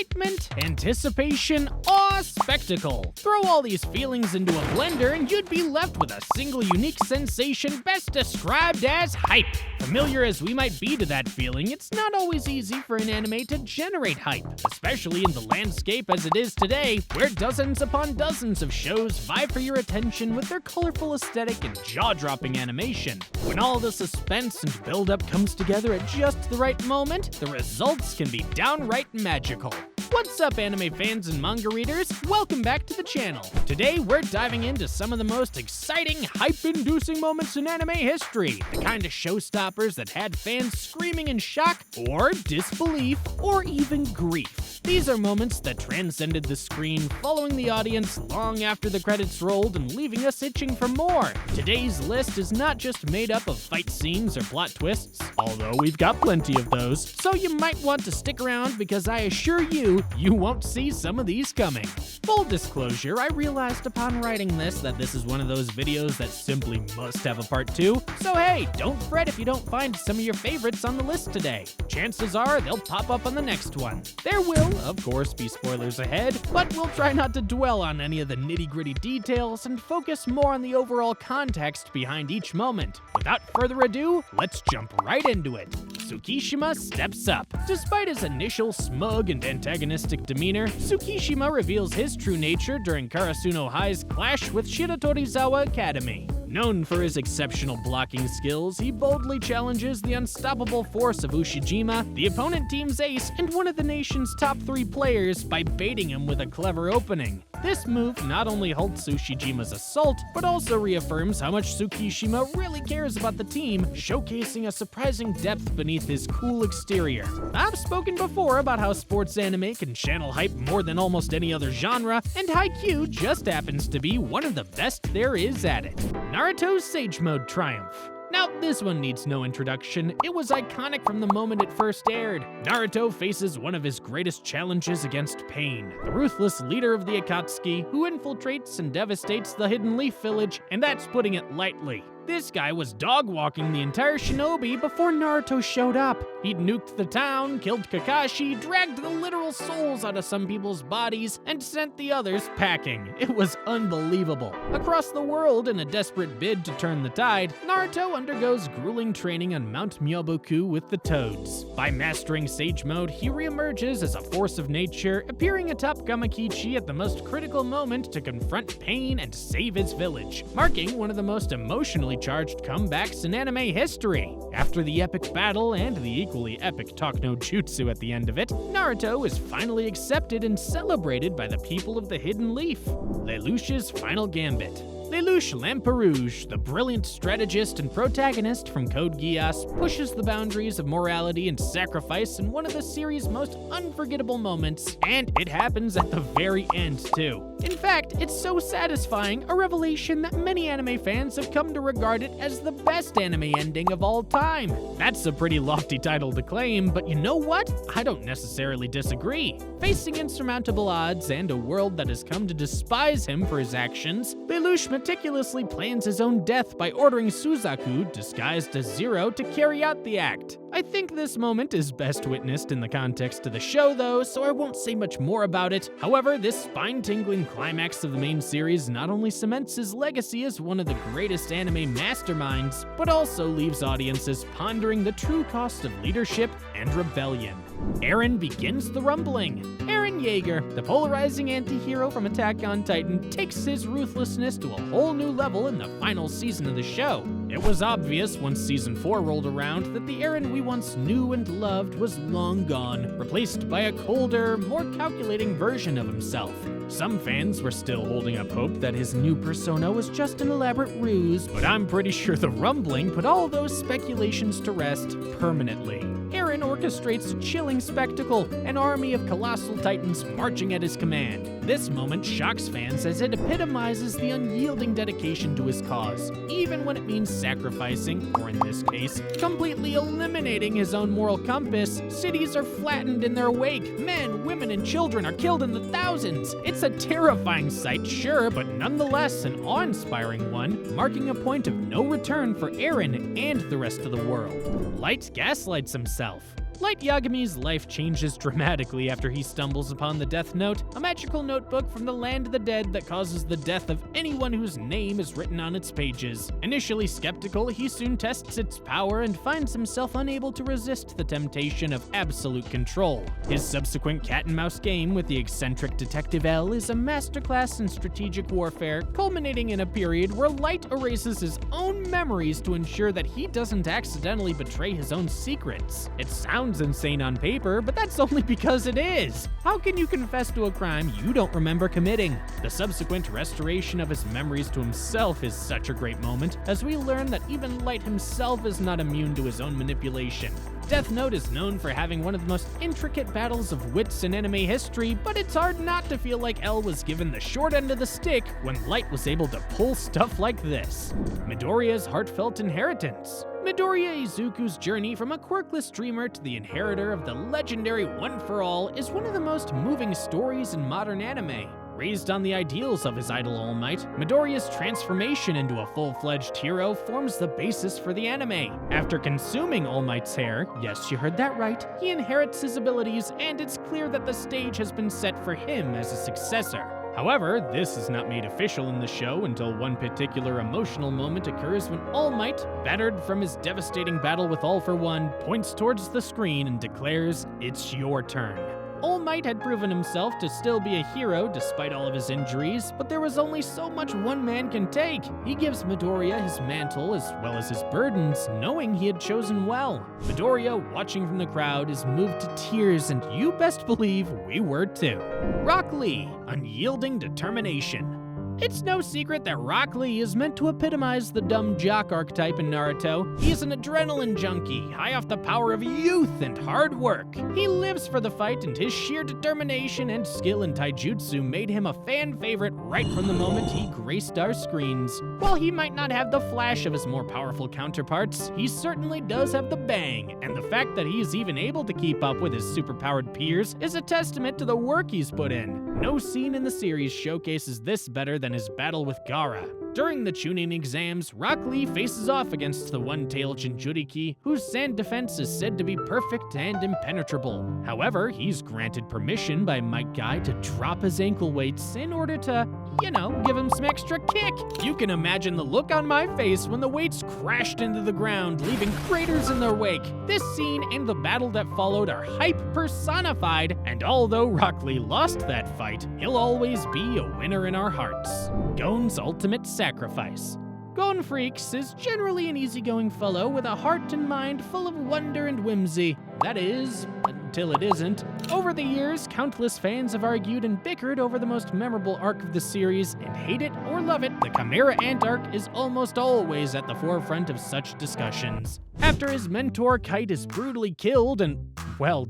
excitement, anticipation, awe, spectacle. Throw all these feelings into a blender and you'd be left with a single unique sensation best described as hype. Familiar as we might be to that feeling, it's not always easy for an anime to generate hype, especially in the landscape as it is today, where dozens upon dozens of shows vie for your attention with their colorful aesthetic and jaw-dropping animation. When all the suspense and build-up comes together at just the right moment, the results can be downright magical. What's up, anime fans and manga readers? Welcome back to the channel. Today, we're diving into some of the most exciting, hype-inducing moments in anime history, the kind of showstoppers that had fans screaming in shock, or disbelief, or even grief. These are moments that transcended the screen, following the audience long after the credits rolled and leaving us itching for more. Today's list is not just made up of fight scenes or plot twists, although we've got plenty of those, so you might want to stick around because I assure you, you won't see some of these coming. Full disclosure, I realized upon writing this that this is one of those videos that simply must have a part 2, so hey, don't fret if you don't find some of your favorites on the list today. Chances are they'll pop up on the next one. There will, of course, be spoilers ahead, but we'll try not to dwell on any of the nitty-gritty details and focus more on the overall context behind each moment. Without further ado, let's jump right into it. Tsukishima steps up. Despite his initial smug and antagonistic demeanor, Tsukishima reveals his true nature during Karasuno High's clash with Shiratorizawa Academy. Known for his exceptional blocking skills, he boldly challenges the unstoppable force of Ushijima, the opponent team's ace and one of the nation's top 3 players, by baiting him with a clever opening. This move not only halts Ushijima's assault, but also reaffirms how much Tsukishima really cares about the team, showcasing a surprising depth beneath his cool exterior. I've spoken before about how sports anime can channel hype more than almost any other genre, and Haikyuu just happens to be one of the best there is at it. Naruto's Sage Mode triumph. Now, this one needs no introduction. It was iconic from the moment it first aired. Naruto faces one of his greatest challenges against Pain, the ruthless leader of the Akatsuki, who infiltrates and devastates the Hidden Leaf Village, and that's putting it lightly. This guy was dog-walking the entire shinobi before Naruto showed up. He'd nuked the town, killed Kakashi, dragged the literal souls out of some people's bodies, and sent the others packing. It was unbelievable. Across the world, in a desperate bid to turn the tide, Naruto undergoes grueling training on Mount Myoboku with the Toads. By mastering Sage Mode, he reemerges as a force of nature, appearing atop Gamakichi at the most critical moment to confront Pain and save his village, marking one of the most emotionally charged comebacks in anime history. After the epic battle and the equally epic Talk No Jutsu at the end of it, Naruto is finally accepted and celebrated by the people of the Hidden Leaf. Lelouch's final gambit. Lelouch Lamperouge, the brilliant strategist and protagonist from Code Geass, pushes the boundaries of morality and sacrifice in one of the series' most unforgettable moments, and it happens at the very end, too. In fact, it's so satisfying, a revelation that many anime fans have come to regard it as the best anime ending of all time. That's a pretty lofty title to claim, but you know what? I don't necessarily disagree. Facing insurmountable odds and a world that has come to despise him for his actions, Lelouch meticulously plans his own death by ordering Suzaku, disguised as Zero, to carry out the act. I think this moment is best witnessed in the context of the show, though, so I won't say much more about it. However, this spine-tingling climax of the main series not only cements his legacy as one of the greatest anime masterminds, but also leaves audiences pondering the true cost of leadership and rebellion. Eren begins the rumbling. Eren Yeager, the polarizing anti-hero from Attack on Titan, takes his ruthlessness to a whole new level in the final season of the show. It was obvious once season 4 rolled around that the Eren we once knew and loved was long gone, replaced by a colder, more calculating version of himself. Some fans were still holding up hope that his new persona was just an elaborate ruse, but I'm pretty sure the rumbling put all those speculations to rest permanently. Eren orchestrates a chilling spectacle, an army of colossal titans marching at his command. This moment shocks fans as it epitomizes the unyielding dedication to his cause, even when it means sacrificing, or in this case, completely eliminating his own moral compass. Cities are flattened in their wake, men, women, and children are killed in the thousands. It's a terrifying sight, sure, but nonetheless an awe-inspiring one, marking a point of no return for Eren and the rest of the world. Light gaslights himself. Light Yagami's life changes dramatically after he stumbles upon the Death Note, a magical notebook from the land of the dead that causes the death of anyone whose name is written on its pages. Initially skeptical, he soon tests its power and finds himself unable to resist the temptation of absolute control. His subsequent cat-and-mouse game with the eccentric Detective L is a masterclass in strategic warfare, culminating in a period where Light erases his own memories to ensure that he doesn't accidentally betray his own secrets. It sounds insane on paper, but that's only because it is. How can you confess to a crime you don't remember committing? The subsequent restoration of his memories to himself is such a great moment, as we learn that even Light himself is not immune to his own manipulation. Death Note is known for having one of the most intricate battles of wits in anime history, but it's hard not to feel like L was given the short end of the stick when Light was able to pull stuff like this. Midoriya's heartfelt inheritance. Midoriya Izuku's journey from a quirkless dreamer to the inheritor of the legendary One for All is one of the most moving stories in modern anime. Raised on the ideals of his idol All Might, Midoriya's transformation into a full-fledged hero forms the basis for the anime. After consuming All Might's hair, yes, you heard that right, he inherits his abilities, and it's clear that the stage has been set for him as a successor. However, this is not made official in the show until one particular emotional moment occurs when All Might, battered from his devastating battle with All for One, points towards the screen and declares, "It's your turn." All Might had proven himself to still be a hero despite all of his injuries, but there was only so much one man can take. He gives Midoriya his mantle as well as his burdens, knowing he had chosen well. Midoriya, watching from the crowd, is moved to tears, and you best believe we were too. Rock Lee, unyielding determination. It's no secret that Rock Lee is meant to epitomize the dumb jock archetype in Naruto. He is an adrenaline junkie, high off the power of youth and hard work. He lives for the fight, and his sheer determination and skill in taijutsu made him a fan favorite right from the moment he graced our screens. While he might not have the flash of his more powerful counterparts, he certainly does have the bang, and the fact that he is even able to keep up with his superpowered peers is a testament to the work he's put in. No scene in the series showcases this better than his battle with Gaara. During the Chunin exams, Rock Lee faces off against the one-tailed Jinchuriki, whose sand defense is said to be perfect and impenetrable. However, he's granted permission by Might Guy to drop his ankle weights in order to, give him some extra kick. You can imagine the look on my face when the weights crashed into the ground, leaving craters in their wake. This scene and the battle that followed are hype personified, and although Rock Lee lost that fight, he'll always be a winner in our hearts. Gon's ultimate sacrifice. Gon Freaks is generally an easygoing fellow with a heart and mind full of wonder and whimsy. That is, until it isn't. Over the years, countless fans have argued and bickered over the most memorable arc of the series, and hate it or love it, the Chimera Ant arc is almost always at the forefront of such discussions. After his mentor Kite is brutally killed and,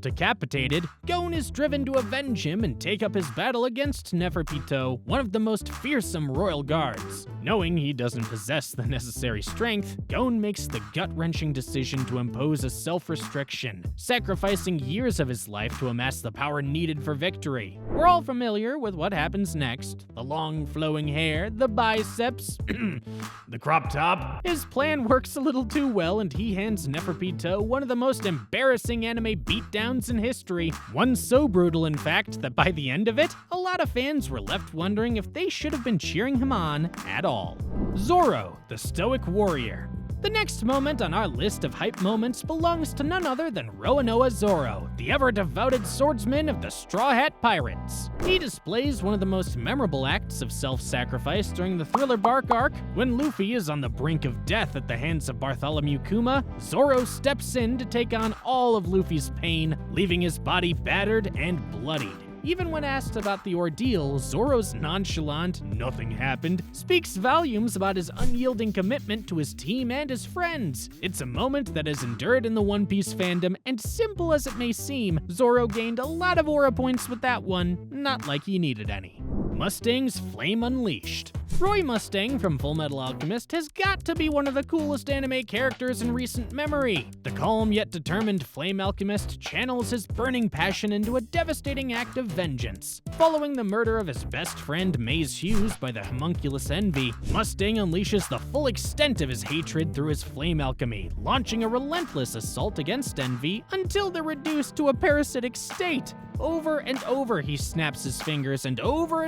decapitated, Gon is driven to avenge him and take up his battle against Neferpitou, one of the most fearsome royal guards. Knowing he doesn't possess the necessary strength, Gon makes the gut-wrenching decision to impose a self-restriction, sacrificing years of his life to amass the power needed for victory. We're all familiar with what happens next. The long flowing hair, the biceps, the crop top. His plan works a little too well, and he hands Neferpitou one of the most embarrassing anime beatdowns in history. One so brutal, in fact, that by the end of it, a lot of fans were left wondering if they should have been cheering him on at all. Zoro, the stoic warrior. The next moment on our list of hype moments belongs to none other than Roronoa Zoro, the ever-devoted swordsman of the Straw Hat Pirates. He displays one of the most memorable acts of self-sacrifice during the Thriller Bark arc. When Luffy is on the brink of death at the hands of Bartholomew Kuma, Zoro steps in to take on all of Luffy's pain, leaving his body battered and bloodied. Even when asked about the ordeal, Zoro's nonchalant "nothing happened" speaks volumes about his unyielding commitment to his team and his friends. It's a moment that has endured in the One Piece fandom, and simple as it may seem, Zoro gained a lot of aura points with that one, not like he needed any. Mustang's Flame Unleashed. Roy Mustang from Fullmetal Alchemist has got to be one of the coolest anime characters in recent memory. The calm yet determined flame alchemist channels his burning passion into a devastating act of vengeance. Following the murder of his best friend Maze Hughes by the homunculus Envy, Mustang unleashes the full extent of his hatred through his flame alchemy, launching a relentless assault against Envy until they're reduced to a parasitic state. Over and over he snaps his fingers, and over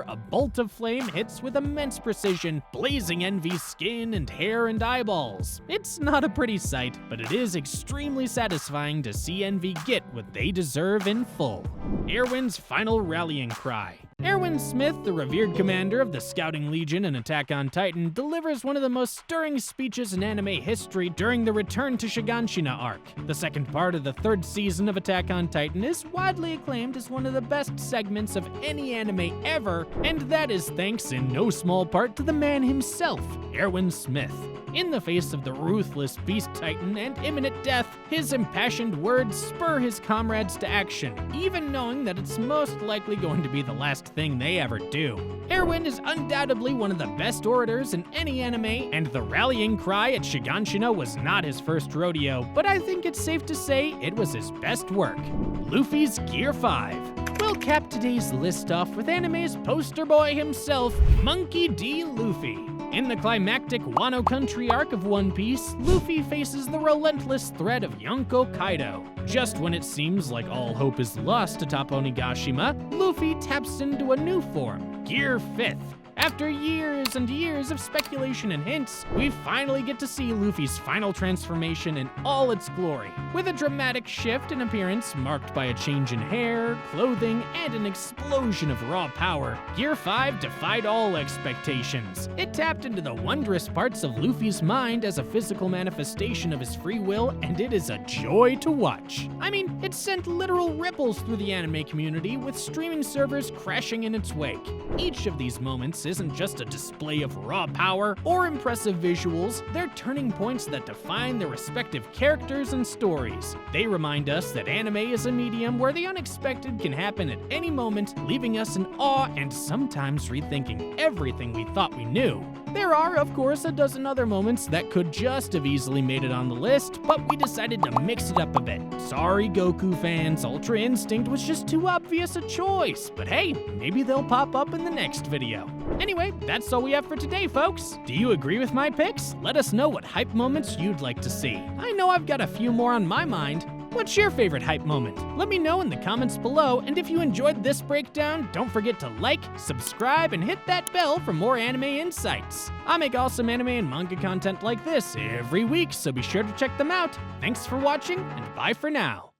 a bolt of flame hits with immense precision, blazing Envy's skin and hair and eyeballs. It's not a pretty sight, but it is extremely satisfying to see Envy get what they deserve in full. Erwin's final rallying cry. Erwin Smith, the revered commander of the Scouting Legion in Attack on Titan, delivers one of the most stirring speeches in anime history during the Return to Shiganshina arc. The second part of the third season of Attack on Titan is widely acclaimed as one of the best segments of any anime ever, and that is thanks in no small part to the man himself, Erwin Smith. In the face of the ruthless Beast Titan and imminent death, his impassioned words spur his comrades to action, even knowing that it's most likely going to be the last thing they ever do. Erwin is undoubtedly one of the best orators in any anime, and the rallying cry at Shiganshina was not his first rodeo, but I think it's safe to say it was his best work. Luffy's Gear 5. We'll cap today's list off with anime's poster boy himself, Monkey D. Luffy. In the climactic Wano Country arc of One Piece, Luffy faces the relentless threat of Yonko Kaido. Just when it seems like all hope is lost atop Onigashima, Luffy taps into a new form, Gear 5th. After years and years of speculation and hints, we finally get to see Luffy's final transformation in all its glory, with a dramatic shift in appearance marked by a change in hair, clothing, and an explosion of raw power. Gear 5 defied all expectations. It tapped into the wondrous parts of Luffy's mind as a physical manifestation of his free will, and it is a joy to watch. I mean, it sent literal ripples through the anime community, with streaming servers crashing in its wake. Each of these moments isn't just a display of raw power or impressive visuals, they're turning points that define their respective characters and stories. They remind us that anime is a medium where the unexpected can happen at any moment, leaving us in awe and sometimes rethinking everything we thought we knew. There are, of course, a dozen other moments that could just have easily made it on the list, but we decided to mix it up a bit. Sorry, Goku fans, Ultra Instinct was just too obvious a choice, but hey, maybe they'll pop up in the next video. Anyway, that's all we have for today, folks. Do you agree with my picks? Let us know what hype moments you'd like to see. I know I've got a few more on my mind. What's your favorite hype moment? Let me know in the comments below, and if you enjoyed this breakdown, don't forget to like, subscribe, and hit that bell for more anime insights. I make awesome anime and manga content like this every week, so be sure to check them out. Thanks for watching, and bye for now.